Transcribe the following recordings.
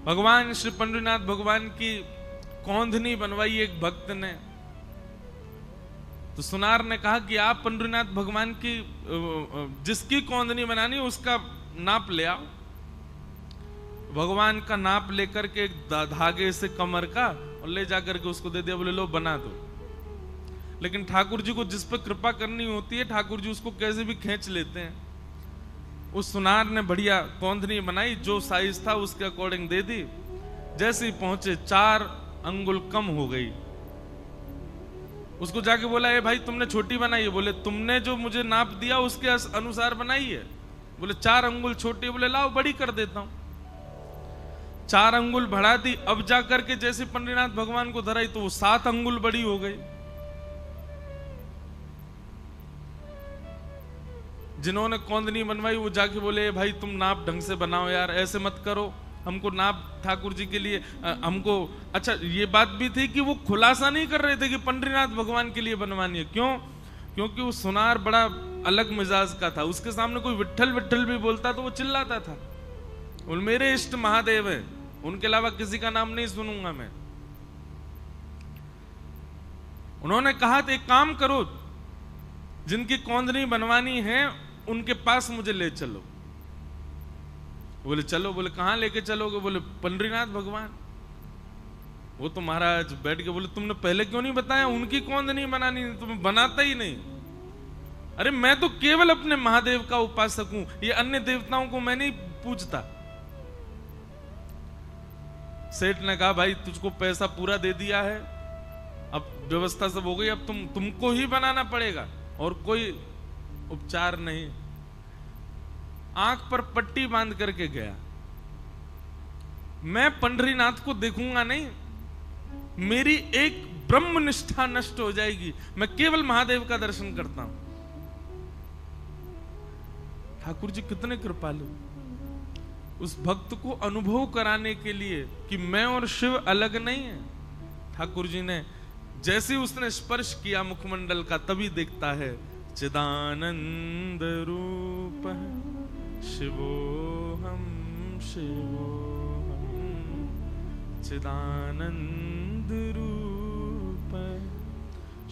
भगवान श्री पंडरीनाथ भगवान की कौंधनी बनवाई एक भक्त ने। तो सुनार ने कहा कि आप पंडरीनाथ भगवान की जिसकी कौंधनी बनानी उसका नाप ले आओ। भगवान का नाप लेकर के एक धागे से कमर का और ले जाकर के उसको दे दिया, बोले लो बना दो। लेकिन ठाकुर जी को जिस पर कृपा करनी होती है ठाकुर जी उसको कैसे भी खींच लेते हैं। उस सुनार ने बढ़िया कौंधनी बनाई, जो साइज था उसके अकॉर्डिंग दे दी। जैसे ही पहुंचे 4 अंगुल कम हो गई। उसको जाके बोला, ए भाई तुमने छोटी बनाई है? बोले तुमने जो मुझे नाप दिया उसके अनुसार बनाई है। बोले 4 अंगुल छोटी। बोले लाओ बड़ी कर देता हूं। 4 अंगुल बढ़ा दी। अब जाकर के जैसे पंडरीनाथ भगवान को धराई तो वो 7 अंगुल बड़ी हो गई। जिन्होंने कौंधनी बनवाई वो जाके बोले, भाई तुम नाप ढंग से बनाओ यार, ऐसे मत करो, हमको नाप ठाकुर जी के लिए हमको। अच्छा ये बात भी थी कि वो खुलासा नहीं कर रहे थे कि पंडरीनाथ भगवान के लिए बनवानी है। क्यों? क्योंकि वो सुनार बड़ा अलग मिजाज का था। उसके सामने कोई विट्ठल विट्ठल भी बोलता तो वो चिल्लाता था, वो मेरे इष्ट महादेव है, उनके अलावा किसी का नाम नहीं सुनूंगा मैं। उन्होंने कहा तो एक काम करो, जिनकी कौंधनी बनवानी है उनके पास मुझे ले चलो। बोले चलो। बोले कहां लेके चलोगे? बोले पंडरीनाथ भगवान। वो तो महाराज बैठ के बोले, तुमने पहले क्यों नहीं बताया? उनकी कौंधनी बनानी, तुम्हें बनाता ही नहीं। अरे मैं तो केवल अपने महादेव का उपासक हूं, ये अन्य देवताओं को मैं नहीं पूजता। सेठ ने कहा, भाई तुझको पैसा पूरा दे दिया है, अब व्यवस्था सब हो गई, अब तुमको ही बनाना पड़ेगा और कोई उपचार नहीं। आंख पर पट्टी बांध करके गया। मैं पंडरीनाथ को देखूंगा नहीं, मेरी एक ब्रह्म निष्ठा नष्ट हो जाएगी, मैं केवल महादेव का दर्शन करता हूं। ठाकुर जी कितने कृपालु, उस भक्त को अनुभव कराने के लिए कि मैं और शिव अलग नहीं है। ठाकुर जी ने जैसे उसने स्पर्श किया मुखमंडल का, तभी देखता है चिदानंद रूप शिवोहम शिवोहम चिदानंद रूप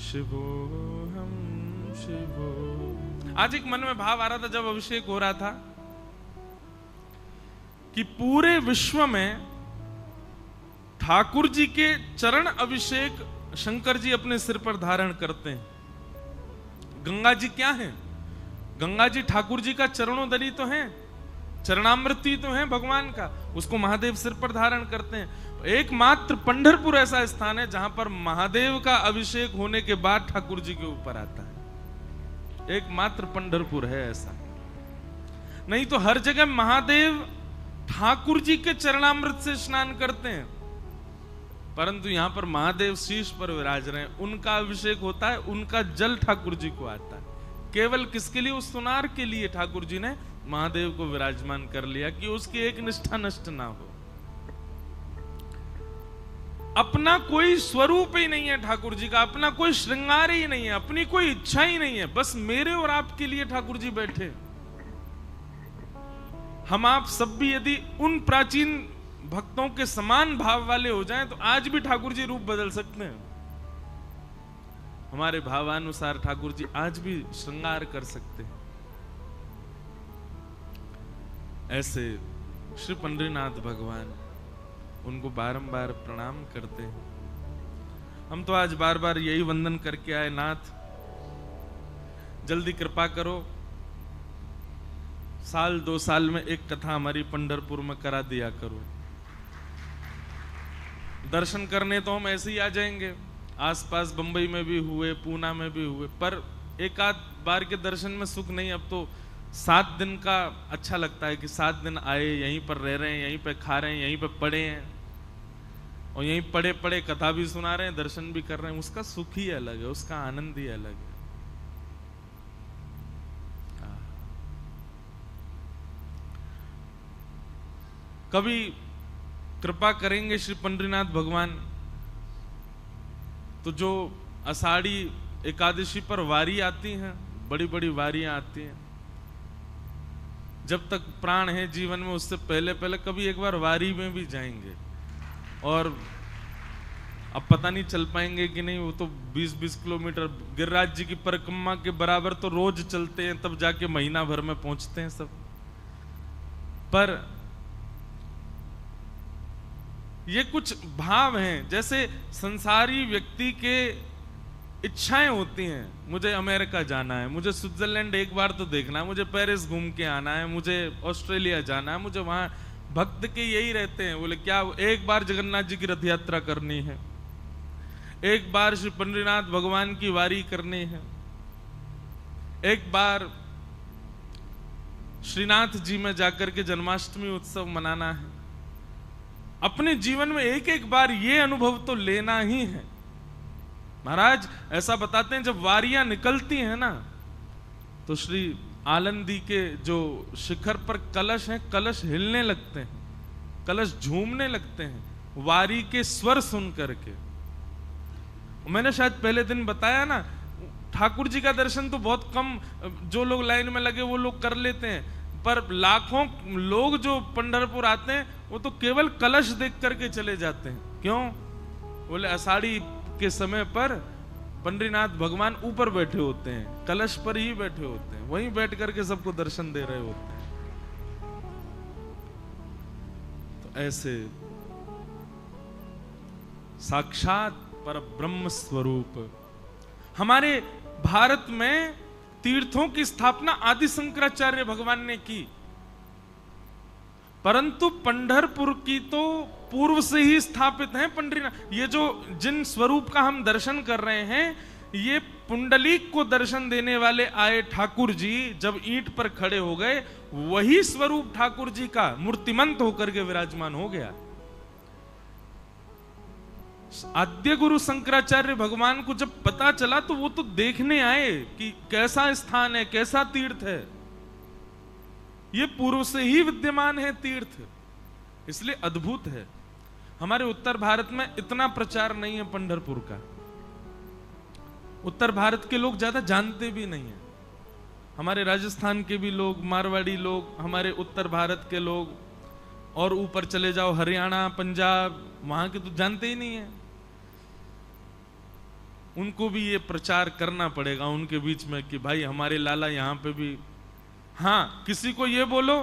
शिवोहम शिवोहम। आज एक मन में भाव आ रहा था जब अभिषेक हो रहा था कि पूरे विश्व में ठाकुर जी के चरण अभिषेक शंकर जी अपने सिर पर धारण करते हैं। गंगा जी क्या है? गंगा जी ठाकुर जी का चरणोदरी तो है, चरणामृति तो है भगवान का, उसको महादेव सिर पर धारण करते हैं। एकमात्र पंढरपुर ऐसा स्थान है जहां पर महादेव का अभिषेक होने के बाद ठाकुर जी के ऊपर आता है। एकमात्र पंढरपुर है ऐसा, नहीं तो हर जगह महादेव ठाकुर जी के चरणामृत से स्नान करते हैं, परंतु यहां पर महादेव शीश पर विराज रहे हैं, उनका अभिषेक होता है, उनका जल ठाकुर जी को आता है। केवल किसके लिए? उस सुनार के लिए ठाकुर जी ने महादेव को विराजमान कर लिया कि उसकी एक निष्ठा नष्ट ना हो। अपना कोई स्वरूप ही नहीं है ठाकुर जी का, अपना कोई श्रृंगार ही नहीं है, अपनी कोई इच्छा ही नहीं है, बस मेरे और आपके लिए ठाकुर जी बैठे। हम आप सब भी यदि उन प्राचीन भक्तों के समान भाव वाले हो जाएं तो आज भी ठाकुर जी रूप बदल सकते हैं। हमारे भावानुसार ठाकुर जी आज भी श्रृंगार कर सकते हैं। ऐसे श्री पंडरीनाथ भगवान, उनको बारंबार प्रणाम करते हैं। हम तो आज बार बार यही वंदन करके आए, नाथ जल्दी कृपा करो, साल 2 साल में एक कथा हमारी पंढरपुर में करा दिया करो। दर्शन करने तो हम ऐसे ही आ जाएंगे, आसपास बंबई में भी हुए, पूना में भी हुए, पर एक आध बार के दर्शन में सुख नहीं। अब तो 7 दिन का अच्छा लगता है कि 7 दिन आए, यहीं पर रह रहे हैं, यहीं पर खा रहे हैं, यहीं पर पढ़े हैं और यहीं पढ़े पढ़े कथा भी सुना रहे हैं, दर्शन भी कर रहे हैं। उसका सुख ही अलग है, उसका आनंद ही अलग है। कभी कृपा करेंगे श्री पंडरीनाथ भगवान तो जो आषाढ़ी एकादशी पर वारी आती हैं, बड़ी बड़ी वारियां आती हैं, जब तक प्राण है जीवन में, उससे पहले पहले कभी एक बार वारी में भी जाएंगे। और अब पता नहीं चल पाएंगे कि नहीं, वो तो 20-20 किलोमीटर गिरिराज जी की परिक्रमा के बराबर तो रोज चलते हैं, तब जाके महीना भर में पहुंचते हैं सब। पर ये कुछ भाव हैं, जैसे संसारी व्यक्ति के इच्छाएं होती हैं, मुझे अमेरिका जाना है, मुझे स्विट्जरलैंड एक बार तो देखना है, मुझे पेरिस घूम के आना है, मुझे ऑस्ट्रेलिया जाना है, मुझे वहां। भक्त के यही रहते हैं, बोले क्या एक बार जगन्नाथ जी की रथ यात्रा करनी है, एक बार श्री पंडरीनाथ भगवान की वारी करनी है, एक बार श्रीनाथ जी में जाकर के जन्माष्टमी उत्सव मनाना है। अपने जीवन में एक एक बार ये अनुभव तो लेना ही है। महाराज ऐसा बताते हैं, जब वारियां निकलती हैं ना, तो श्री आलंदी के जो शिखर पर कलश हैं, कलश हिलने लगते हैं, कलश झूमने लगते हैं वारी के स्वर सुन करके। मैंने शायद पहले दिन बताया ना, ठाकुर जी का दर्शन तो बहुत कम जो लोग लाइन में लगे वो लोग कर लेते हैं, पर लाखों लोग जो पंढरपुर आते हैं वो तो केवल कलश देख करके चले जाते हैं। क्यों? बोले आषाढ़ी के समय पर पंडरीनाथ भगवान ऊपर बैठे होते हैं, कलश पर ही बैठे होते हैं, वहीं बैठ करके सबको दर्शन दे रहे होते हैं। तो ऐसे साक्षात पर ब्रह्म स्वरूप हमारे भारत में तीर्थों की स्थापना आदि शंकराचार्य भगवान ने की, परंतु पंढरपुर की तो पूर्व से ही स्थापित है पंडरीनाथ। ये जो जिन स्वरूप का हम दर्शन कर रहे हैं, ये पुंडलीक को दर्शन देने वाले आए ठाकुर जी जब ईंट पर खड़े हो गए, वही स्वरूप ठाकुर जी का मूर्तिमंत होकर के विराजमान हो गया। आद्य गुरु शंकराचार्य भगवान को जब पता चला तो वो तो देखने आए कि कैसा स्थान है, कैसा तीर्थ है। ये पूर्व से ही विद्यमान है तीर्थ, इसलिए अद्भुत है। हमारे उत्तर भारत में इतना प्रचार नहीं है पंढरपुर का, उत्तर भारत के लोग ज्यादा जानते भी नहीं है। हमारे राजस्थान के भी लोग, मारवाड़ी लोग, हमारे उत्तर भारत के लोग, और ऊपर चले जाओ हरियाणा, पंजाब, वहां के तो जानते ही नहीं है। उनको भी ये प्रचार करना पड़ेगा उनके बीच में कि भाई हमारे लाला यहाँ पे भी। हाँ, किसी को ये बोलो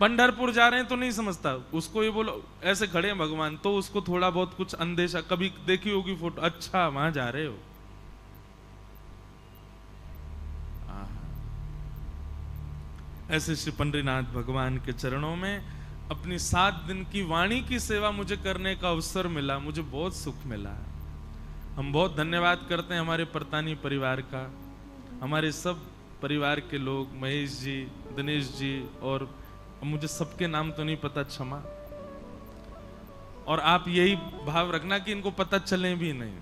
पंढरपुर जा रहे हैं तो नहीं समझता, उसको ये बोलो ऐसे खड़े हैं भगवान, तो उसको थोड़ा बहुत कुछ अंदेशा, कभी देखी होगी फोटो, अच्छा वहां जा रहे हो। ऐसे श्री पंडरीनाथ भगवान के चरणों में अपनी 7 दिन की वाणी की सेवा मुझे करने का अवसर मिला, मुझे बहुत सुख मिला। हम बहुत धन्यवाद करते हैं हमारे परतानी परिवार का, हमारे सब परिवार के लोग, महेश जी, दिनेश जी, और मुझे सबके नाम तो नहीं पता, क्षमा। और आप यही भाव रखना कि इनको पता चले भी नहीं,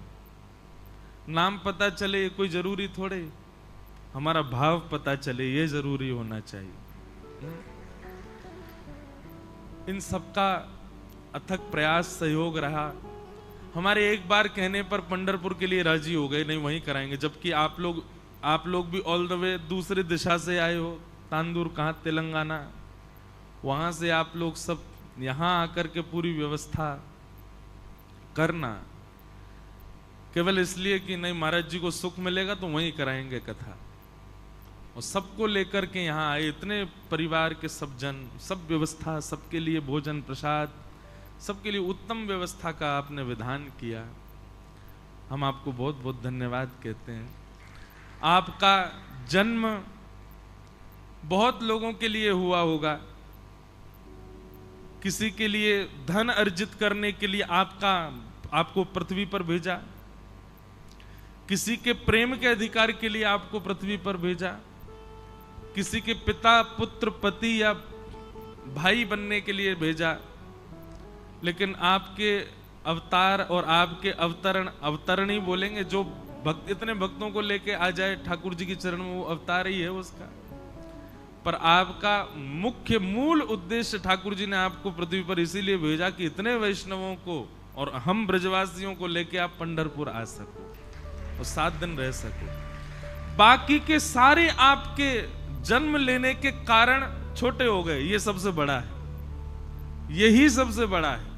नाम पता चले कोई जरूरी थोड़े, हमारा भाव पता चले ये जरूरी होना चाहिए। इन सबका अथक प्रयास, सहयोग रहा। हमारे एक बार कहने पर पंढरपुर के लिए राजी हो गए, नहीं वहीं कराएंगे, जबकि आप लोग भी ऑल द वे दूसरी दिशा से आए हो, तांदूर कहाँ, तेलंगाना, वहां से आप लोग सब यहां आकर के पूरी व्यवस्था करना, केवल इसलिए कि नहीं महाराज जी को सुख मिलेगा तो वहीं कराएंगे कथा। और सबको लेकर के यहाँ आए, इतने परिवार के सब जन, सब व्यवस्था, सबके लिए भोजन प्रसाद, सबके लिए उत्तम व्यवस्था का आपने विधान किया। हम आपको बहुत बहुत धन्यवाद कहते हैं। आपका जन्म बहुत लोगों के लिए हुआ होगा, किसी के लिए धन अर्जित करने के लिए आपको पृथ्वी पर भेजा, किसी के प्रेम के अधिकार के लिए आपको पृथ्वी पर भेजा, किसी के पिता, पुत्र, पति या भाई बनने के लिए भेजा। लेकिन आपके अवतार और आपके अवतरण ही बोलेंगे, जो भक्त, इतने भक्तों को लेके आ जाए ठाकुर जी के चरण में, वो अवतार ही है उसका। पर आपका मुख्य मूल उद्देश्य ठाकुर जी ने आपको पृथ्वी पर इसीलिए भेजा कि इतने वैष्णवों को और हम ब्रजवासियों को लेके आप पंढरपुर आ सको और 7 दिन रह सको। बाकी के सारे आपके जन्म लेने के कारण छोटे हो गए, ये सबसे बड़ा है, यही सबसे बड़ा है।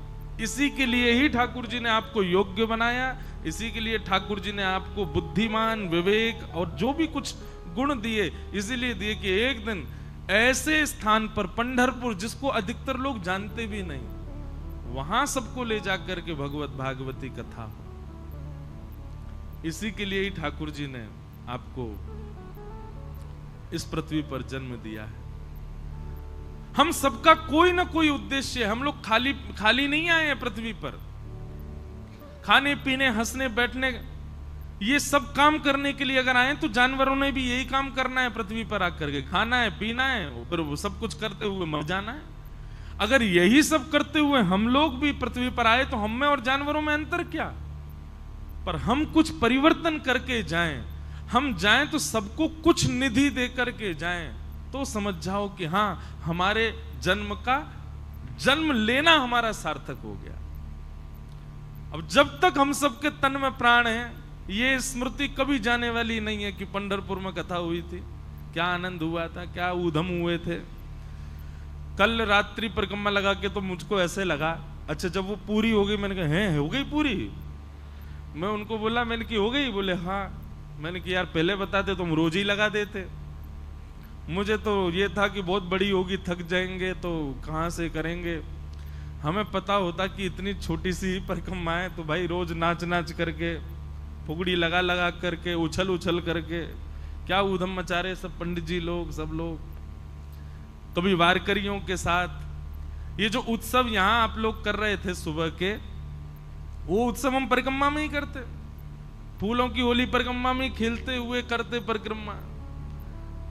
इसी के लिए ही ठाकुर जी ने आपको योग्य बनाया, इसी के लिए ठाकुर जी ने आपको बुद्धिमान, विवेक और जो भी कुछ गुण दिए, इसीलिए दिए कि एक दिन ऐसे स्थान पर, पंढरपुर, जिसको अधिकतर लोग जानते भी नहीं, वहां सबको ले जाकर के भगवत भागवती कथा हो। इसी के लिए ही ठाकुर जी ने आपको इस पृथ्वी पर जन्म दिया है। हम सबका कोई ना कोई उद्देश्य है। हम लोग खाली नहीं आए हैं पृथ्वी पर। खाने पीने, हंसने बैठने, ये सब काम करने के लिए अगर आए तो जानवरों ने भी यही काम करना है, पृथ्वी पर आकर के खाना है, पीना है, फिर वो सब कुछ करते हुए मर जाना है। अगर यही सब करते हुए हम लोग भी पृथ्वी पर आए तो हम में और जानवरों में अंतर क्या? पर हम कुछ परिवर्तन करके जाएं, हम जाएं तो सबको कुछ निधि दे करके जाएं, तो समझ जाओ कि हां, हमारे जन्म लेना हमारा सार्थक हो गया। अब जब तक हम सबके तन में प्राण है, ये स्मृति कभी जाने वाली नहीं है कि पंढरपुर में कथा हुई थी, क्या आनंद हुआ था, क्या ऊधम हुए थे। कल रात्रि परिक्रमा लगा के तो मुझको ऐसे लगा, अच्छा जब वो पूरी हो गई, मैंने कहा है हो गई पूरी? मैं उनको बोला, मैंने की हो गई? बोले हाँ। मैंने कि यार पहले बताते तो हम रोज ही लगा देते। मुझे तो ये था कि बहुत बड़ी होगी, थक जाएंगे तो कहां से करेंगे। हमें पता होता कि इतनी छोटी सी परिक्रमा है तो भाई रोज नाच नाच करके, फुगड़ी लगा लगा करके, उछल उछल करके, क्या ऊधम मचा रहे सब पंडित जी लोग, सब लोग, कभी वारकरियों के साथ। ये जो उत्सव यहां आप लोग कर रहे थे सुबह के, वो उत्सव हम परिक्रमा में ही करते। फूलों की होली परिक्रमा में खेलते हुए करते परिक्रमा,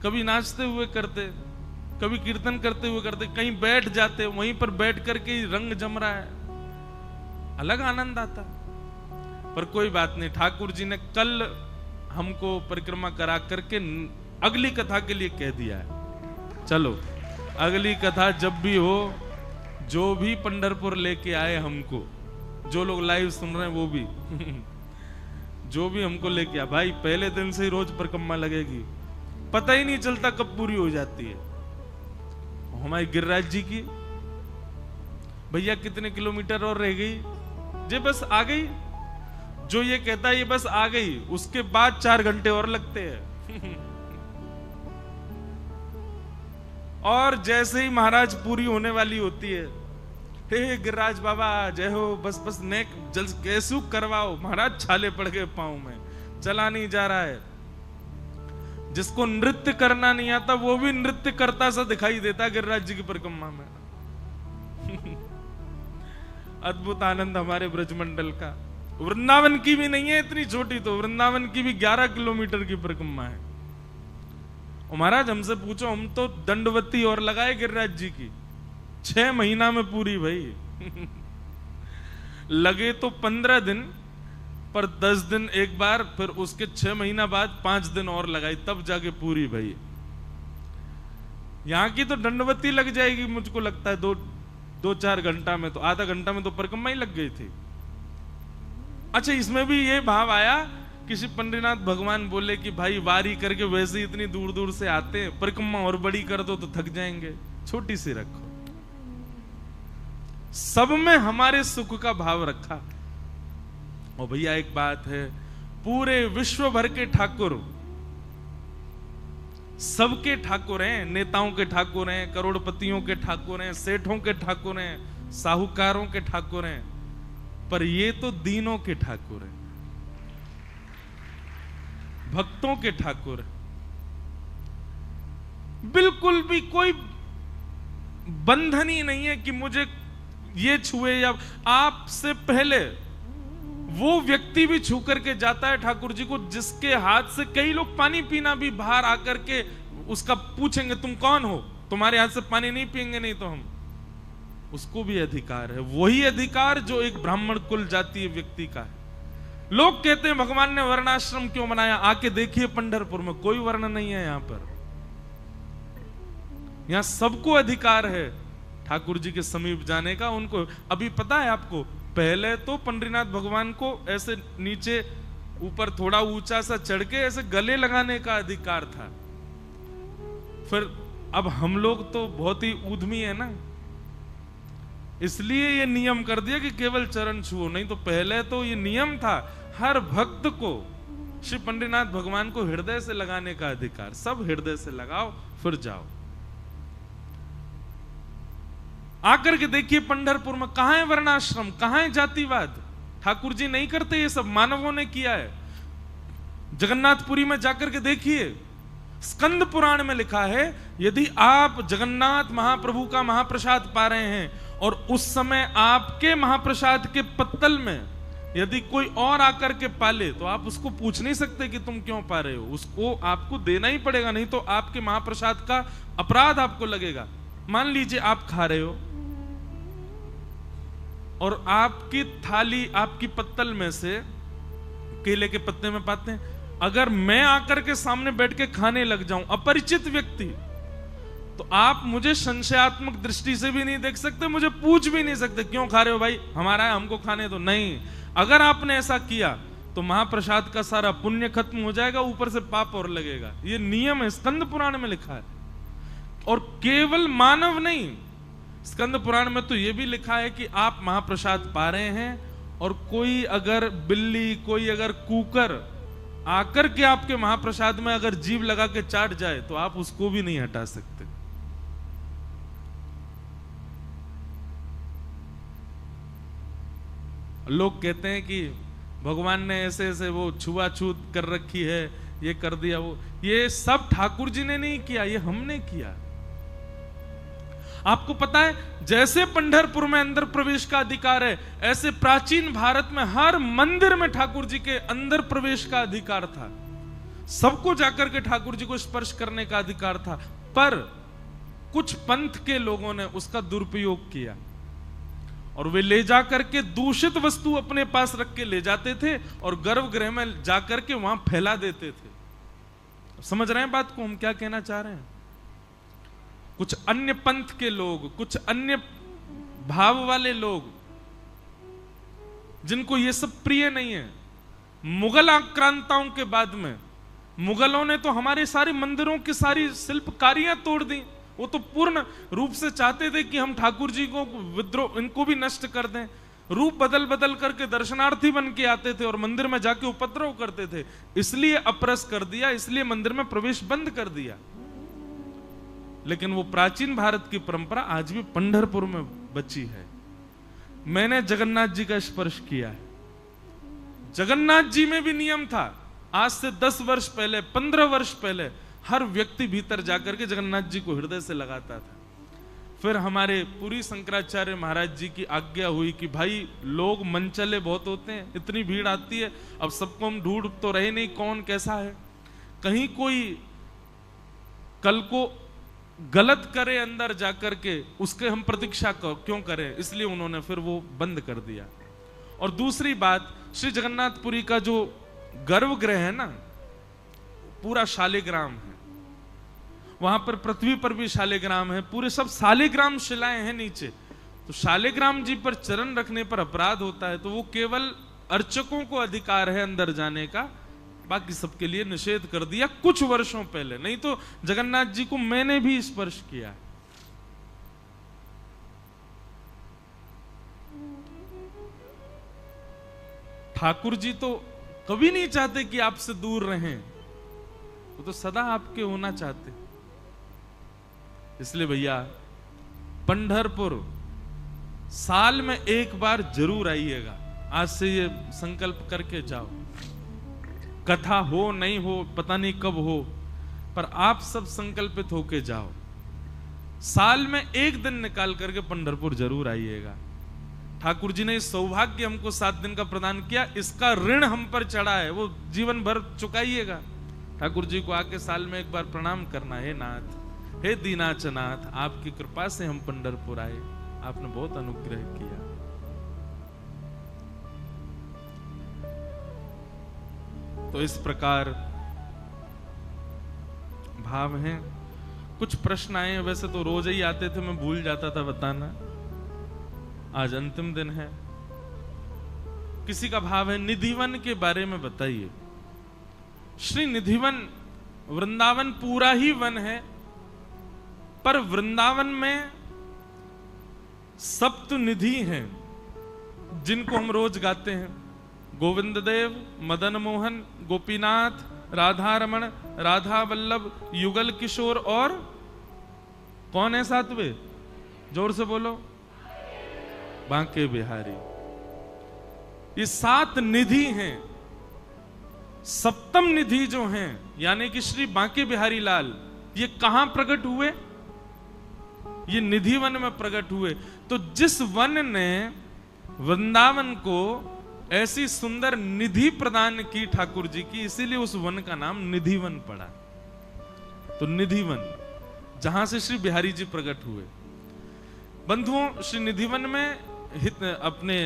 कभी नाचते हुए करते, कभी कीर्तन करते हुए करते, कहीं बैठ जाते, वहीं पर बैठ करके रंग जम रहा है, अलग आनंद आता। पर कोई बात नहीं, ठाकुर जी ने कल हमको परिक्रमा करा करके अगली कथा के लिए कह दिया है। चलो अगली कथा जब भी हो, जो भी पंढरपुर लेके आए हमको, जो लोग लाइव सुन रहे हैं वो भी जो भी हमको लेके आ भाई, पहले दिन से ही रोज परिक्रमा लगेगी, पता ही नहीं चलता कब पूरी हो जाती है। हमारी गिरिराज जी की, भैया कितने किलोमीटर और रह गई? जे बस आ गई। जो ये कहता है ये बस आ गई, उसके बाद 4 घंटे और लगते हैं और जैसे ही महाराज पूरी होने वाली होती है, हे गिरिराज बाबा जय हो, बस बस नेक जल कैसू करवाओ। महाराज छाले पड़ गए पांव में, चला नहीं जा रहा है। जिसको नृत्य करना नहीं आता वो भी नृत्य करता सा दिखाई देता गिरिराज जी की परिक्रमा में अद्भुत आनंद हमारे ब्रजमंडल का। वृंदावन की भी नहीं है इतनी छोटी, तो वृंदावन की भी 11 किलोमीटर की परिक्रमा है। महाराज हमसे पूछो, हम तो दंडवती और लगाए गिरिराज जी की, 6 महीना में पूरी भाई लगे तो 15 दिन, पर 10 दिन एक बार, फिर उसके 6 महीना बाद 5 दिन और लगाई, तब जाके पूरी भाई। यहां की तो दंडवती लग जाएगी मुझको लगता है 2-4 घंटा में, तो आधा घंटा में तो परिक्रमा ही लग गई थी। अच्छा, इसमें भी ये भाव आया, किसी पंडितनाथ भगवान बोले कि भाई वारी करके वैसे ही इतनी दूर दूर से आते हैं, परिक्रमा और बड़ी कर दो तो थक जाएंगे, छोटी सी रखो। सब में हमारे सुख का भाव रखा। और भैया एक बात है, पूरे विश्व भर के ठाकुर, सबके ठाकुर हैं, नेताओं के ठाकुर हैं, करोड़पतियों के ठाकुर हैं, सेठों के ठाकुर हैं, साहूकारों के ठाकुर हैं, पर ये तो दीनों के ठाकुर हैं, भक्तों के ठाकुर हैं। बिल्कुल भी कोई बंधन ही नहीं है कि मुझे ये छुए, या आपसे पहले वो व्यक्ति भी छू करके जाता है ठाकुर जी को, जिसके हाथ से कई लोग पानी पीना भी बाहर आकर के उसका पूछेंगे तुम कौन हो, तुम्हारे हाथ से पानी नहीं पिएंगे नहीं तो हम। उसको भी अधिकार है, वही अधिकार जो एक ब्राह्मण कुल जातीय व्यक्ति का है। लोग कहते हैं भगवान ने वर्णाश्रम क्यों बनाया, आके देखिए पंढरपुर में कोई वर्ण नहीं है। यहां पर, यहां सबको अधिकार है ठाकुर जी के समीप जाने का। उनको अभी पता है आपको, पहले तो पंडरीनाथ भगवान को ऐसे नीचे ऊपर थोड़ा ऊंचा सा चढ़ के ऐसे गले लगाने का अधिकार था, फिर अब हम लोग तो बहुत ही ऊधमी है ना, इसलिए ये नियम कर दिया कि केवल चरण छुओ। नहीं तो पहले तो ये नियम था हर भक्त को श्री पंडितनाथ भगवान को हृदय से लगाने का अधिकार। सब हृदय से लगाओ फिर जाओ। आकर के देखिए पंढरपुर में कहां है वर्णाश्रम, कहां है जातिवाद। ठाकुर जी नहीं करते, ये सब मानवों ने किया है। जगन्नाथपुरी में जाकर के देखिए, स्कंद पुराण में लिखा है यदि आप जगन्नाथ महाप्रभु का महाप्रसाद पा रहे हैं और उस समय आपके महाप्रसाद के पत्तल में यदि कोई और आकर के पाले तो आप उसको पूछ नहीं सकते कि तुम क्यों पा रहे हो, उसको आपको देना ही पड़ेगा, नहीं तो आपके महाप्रसाद का अपराध आपको लगेगा। मान लीजिए आप खा रहे हो और आपकी थाली, आपकी पत्तल में से केले के पत्ते में पाते हैं, अगर मैं आकर के सामने बैठ के खाने लग जाऊं, अपरिचित व्यक्ति, तो आप मुझे संशयात्मक दृष्टि से भी नहीं देख सकते, मुझे पूछ भी नहीं सकते क्यों खा रहे हो भाई, हमारा है हमको खाने दो। नहीं, अगर आपने ऐसा किया तो महाप्रसाद का सारा पुण्य खत्म हो जाएगा, ऊपर से पाप और लगेगा। ये नियम है, स्कंद पुराण में लिखा है। और केवल मानव नहीं, स्कंद पुराण में तो यह भी लिखा है कि आप महाप्रसाद पा रहे हैं और कोई अगर बिल्ली, कोई अगर कुकर आकर के आपके महाप्रसाद में अगर जीभ लगा के चाट जाए तो आप उसको भी नहीं हटा सकते। लोग कहते हैं कि भगवान ने ऐसे ऐसे वो छुआछूत कर रखी है, ये कर दिया वो, ये सब ठाकुर जी ने नहीं किया, ये हमने किया। आपको पता है जैसे पंढरपुर में अंदर प्रवेश का अधिकार है, ऐसे प्राचीन भारत में हर मंदिर में ठाकुर जी के अंदर प्रवेश का अधिकार था। सबको जाकर के ठाकुर जी को स्पर्श करने का अधिकार था, पर कुछ पंथ के लोगों ने उसका दुरुपयोग किया और वे ले जाकर के दूषित वस्तु अपने पास रख के ले जाते थे और गर्भगृह में जाकर के वहां फैला देते थे। समझ रहे हैं बात को हम क्या कहना चाह रहे हैं? कुछ अन्य पंथ के लोग, कुछ अन्य भाव वाले लोग, जिनको ये सब प्रिय नहीं है, मुगल आक्रांताओं के बाद में मुगलों ने तो हमारे सारे मंदिरों की सारी शिल्पकारियां तोड़ दी। वो तो पूर्ण रूप से चाहते थे कि हम ठाकुर जी को विद्रोह, इनको भी नष्ट कर दें। रूप बदल बदल करके दर्शनार्थी बन के आते थे और मंदिर में जाके उपद्रव करते थे, इसलिए अप्रस कर दिया, इसलिए मंदिर में प्रवेश बंद कर दिया। लेकिन वो प्राचीन भारत की परंपरा आज भी पंढरपुर में बची है। मैंने जगन्नाथ जी का स्पर्श किया है। जगन्नाथ जी में भी नियम था, आज से 10 वर्ष पहले, 15 वर्ष पहले हर व्यक्ति भीतर जाकर के जगन्नाथ जी को हृदय से लगाता था। फिर हमारे पुरी शंकराचार्य महाराज जी की आज्ञा हुई कि भाई लोग मनचले बहुत होते हैं, इतनी भीड़ आती है, अब सबको हम ढूंढ तो रहे नहीं कौन कैसा है, कहीं कोई कल को गलत करे अंदर जाकर के, उसके हम प्रतीक्षा क्यों करें, इसलिए उन्होंने फिर वो बंद कर दिया। और दूसरी बात, श्री जगन्नाथपुरी का जो गर्भगृह है ना, पूरा शालिग्राम है, वहां पर पृथ्वी पर भी शालिग्राम है, पूरे सब शालिग्राम शिलाएं हैं नीचे। तो शालिग्राम जी पर चरण रखने पर अपराध होता है, तो वो केवल अर्चकों को अधिकार है अंदर जाने का, बाकी सबके लिए निषेध कर दिया कुछ वर्षों पहले। नहीं तो जगन्नाथ जी को मैंने भी स्पर्श किया। ठाकुर जी तो कभी नहीं चाहते कि आपसे दूर रहें, वो तो सदा आपके होना चाहते। इसलिए भैया पंढरपुर साल में एक बार जरूर आइएगा। आज से ये संकल्प करके जाओ। कथा हो नहीं हो पता नहीं कब हो, पर आप सब संकल्पित होके जाओ। साल में एक दिन निकाल करके पंढरपुर जरूर आइएगा। ठाकुर जी ने इस सौभाग्य हमको 7 दिन का प्रदान किया, इसका ऋण हम पर चढ़ा है, वो जीवन भर चुकाइएगा। ठाकुर जी को आके साल में एक बार प्रणाम करना, हे नाथ, हे दीनाचनाथ, आपकी कृपा से हम पंढरपुर आए, आपने बहुत अनुग्रह किया। तो इस प्रकार भाव हैं। कुछ प्रश्न आए, वैसे तो रोज ही आते थे, मैं भूल जाता था बताना, आज अंतिम दिन है। किसी का भाव है निधिवन के बारे में बताइए। श्री निधिवन, वृंदावन पूरा ही वन है, पर वृंदावन में सप्त निधि हैं जिनको हम रोज गाते हैं। गोविंद देव, मदन मोहन, गोपीनाथ, राधा रमण, राधा वल्लभ, युगल किशोर और कौन है सातवें? जोर से बोलो, बांके बिहारी। ये 7 निधि हैं। सप्तम निधि जो हैं यानी कि श्री बांके बिहारी लाल, ये कहां प्रकट हुए? ये निधि वन में प्रकट हुए। तो जिस वन ने वृंदावन को ऐसी सुंदर निधि प्रदान की ठाकुर जी की, इसीलिए उस वन का नाम निधि वन पड़ा। तो निधि वन, जहां से श्री बिहारी जी प्रकट हुए। बंधुओं, श्री निधि वन में अपने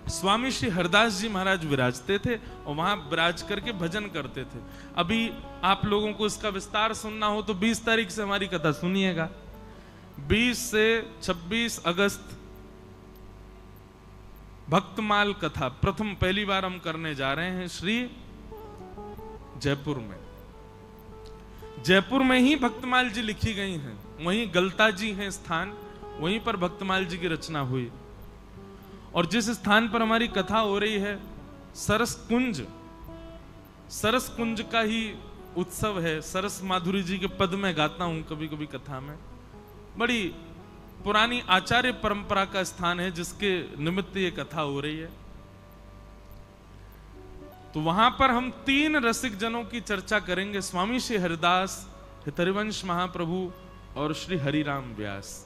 स्वामी श्री हरदास जी महाराज विराजते थे और वहां विराज करके भजन करते थे। अभी आप लोगों को इसका विस्तार सुनना हो तो 20 तारीख से हमारी कथा सुनिएगा। 20 से 26 अगस्त भक्तमाल कथा पहली बार हम करने जा रहे हैं श्री जयपुर में। जयपुर में ही भक्तमाल जी लिखी गई हैं, वहीं गलता जी हैं स्थान, वहीं पर भक्तमाल जी की रचना हुई। और जिस स्थान पर हमारी कथा हो रही है सरस कुंज का ही उत्सव है। सरस माधुरी जी के पद में गाता हूं कभी कभी कथा में। बड़ी पुरानी आचार्य परंपरा का स्थान है जिसके निमित्त ये कथा हो रही है। तो वहां पर हम 3 रसिक जनों की चर्चा करेंगे, स्वामी श्री हरिदास, हितरिवंश महाप्रभु और श्री हरिराम व्यास।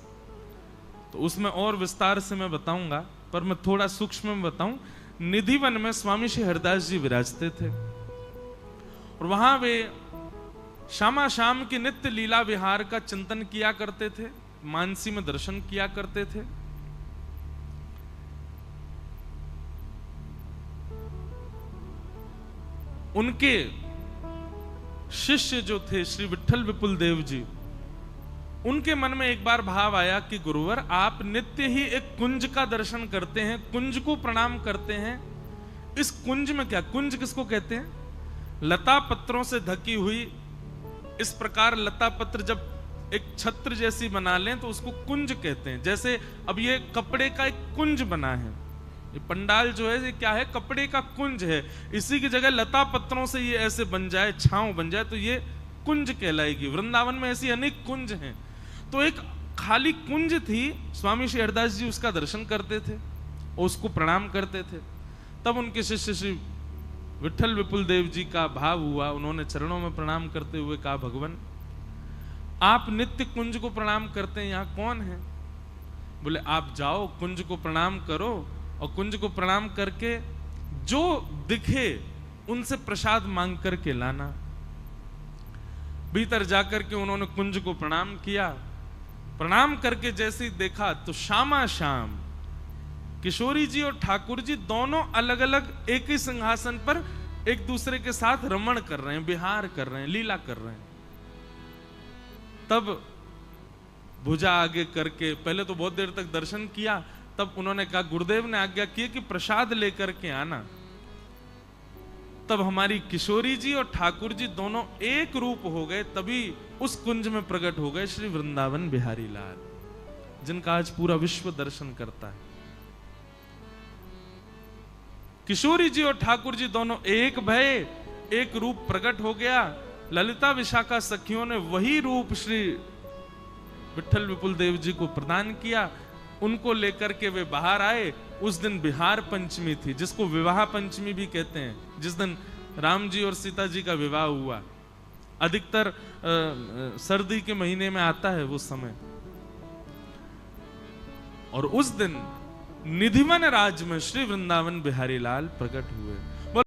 तो उसमें और विस्तार से मैं बताऊंगा, पर मैं थोड़ा सूक्ष्म में बताऊं। निधि वन में स्वामी श्री हरिदास जी विराजते थे और वहां वे श्यामा शाम की नित्य लीला विहार का चिंतन किया करते थे, मानसी में दर्शन किया करते थे। उनके शिष्य जो थे श्री विठल विपुल देव जी, उनके मन में एक बार भाव आया कि गुरुवर, आप नित्य ही एक कुंज का दर्शन करते हैं, कुंज को प्रणाम करते हैं। इस कुंज में क्या, कुंज किसको कहते हैं? लता पत्रों से ढकी हुई, इस प्रकार लता पत्र जब एक छत्र जैसी बना लें तो उसको कुंज कहते हैं। जैसे अब ये कपड़े का एक कुंज बना है, ये पंडाल जो है ये क्या है? कपड़े का कुंज है। इसी की जगह लता पत्रों से ये ऐसे बन जाए, छांव बन जाए, तो ये कुंज कहलाएगी। वृंदावन में ऐसी अनेक कुंज हैं। तो एक खाली कुंज थी, स्वामी श्री हरदास जी उसका दर्शन करते थे और उसको प्रणाम करते थे। तब उनके शिष्य श्री विठल विपुल देव जी का भाव हुआ, उन्होंने चरणों में प्रणाम करते हुए कहा, भगवान आप नित्य कुंज को प्रणाम करते हैं, यहाँ कौन है? बोले आप जाओ कुंज को प्रणाम करो और कुंज को प्रणाम करके जो दिखे उनसे प्रसाद मांग करके लाना। भीतर जाकर के उन्होंने कुंज को प्रणाम किया। प्रणाम करके जैसे ही देखा तो श्यामा शाम किशोरी जी और ठाकुर जी दोनों अलग अलग एक ही सिंहासन पर एक दूसरे के साथ रमण कर रहे हैं, विहार कर रहे हैं, लीला कर रहे हैं। तब भुजा आगे करके पहले तो बहुत देर तक दर्शन किया, तब उन्होंने कहा, गुरुदेव ने आज्ञा की कि प्रसाद लेकर के आना। तब हमारी किशोरी जी और ठाकुर जी दोनों एक रूप हो गए, तभी उस कुंज में प्रकट हो गए श्री वृंदावन बिहारी लाल, जिनका आज पूरा विश्व दर्शन करता है। किशोरी जी और ठाकुर जी दोनों एक भय, एक रूप प्रकट हो गया। ललिता विशाखा सखियों ने वही रूप श्री विठल विपुल देव जी को प्रदान किया। उनको लेकर के वे बाहर आए। उस दिन बिहार पंचमी थी, जिसको विवाह पंचमी भी कहते हैं, जिस दिन राम जी और सीता जी का विवाह हुआ। अधिकतर सर्दी के महीने में आता है वो समय। और उस दिन निधिवन राज में श्री वृंदावन बिहारी लाल प्रकट हुए।